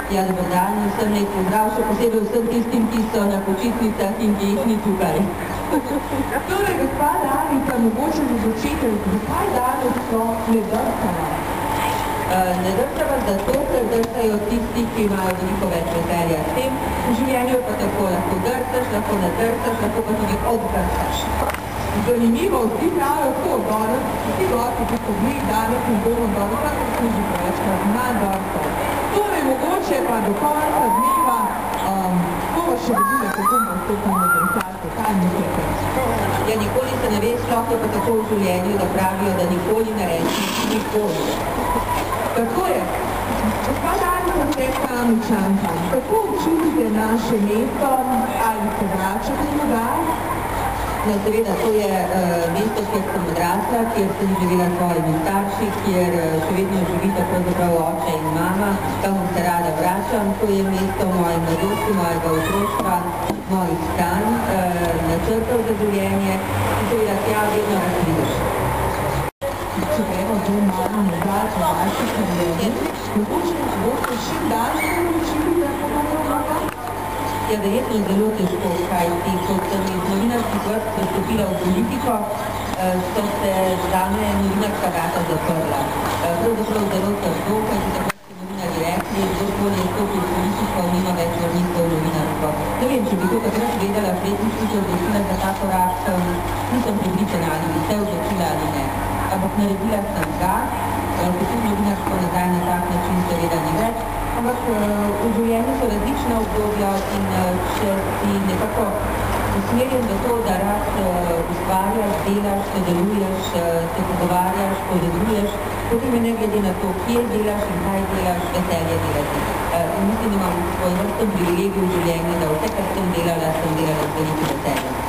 Ja, dober dan, vsem lep pozdrav, še posebej vsem tistim, ki so na počitnicah in ki jih ni tukaj. Torej, gospa Danica, mogoče za začetek, zakaj danes sploh ne drhtava? Ne drhtava zato, ker drhtajo tisti, ki imajo veliko več veselja s tem. V življenju pa tako lahko drhtaš, lahko ne drhtaš, lahko pa tudi oddrhtaš. Zanimivo, vsi pravijo tako, danes, vsi gosti, ki so bili danes in bomo danes, tako smo že prevečkrat na drhtav. Torej, mogoče pa do konca dneva, bomo še dobili, kako bomo stopili na koncertu, kaj mislite? Ja, nikoli se ne ve, sploh je pa tako v življenju, da pravijo, da nikoli ne reči nikoli. Tako je. Gospa Danica, ste Kamničanka, kako občutite naše mesto, ali se vračate nazaj? No, seveda, to je mesto, kjer sem odrasla, kjer sem živela s svojimi starši, kjer še vedno živita pravzaprav oče in mama, tam se rada vračam. To je mesto moje mladosti, mojega otroštva, mojih stanj, načrtov za življenje in seveda tja vedno rad prideš. Če gremo zelo malo nazaj po vaši karieri, mogoče boste še daljše naučili, da se bomo vlaga? Ja, verjetno zelo težko, kajti kot sem iz novinarskih vrst pristopila v politiko, so se zame novinarska vrata zaprla. Pravzaprav zelo trdo, kajti takrat so novinarji rekli, kdorkoli je stopil v politiko, nima več vrnitev v novinarstvo. Ne vem, če bi to takrat vedela, preden sem se odločila za ta korak, nisem prepričana, ali bi se odločila ali ne. Ampak naredila sem ga, potem novinarstvo nazaj na tak način seveda ni več. Ampak v življenju so različna obdobja in če si nekako usmerjen v to, da rad ustvarjaš, delaš, sodeluješ, se pogovarjaš, povezuješ, potem je ne glede na to, kje delaš in kaj delaš, veselje delati. In mislim, da imam svoj vrsten privilegij v življenju, da vse, kar sem delala z velikim veseljem.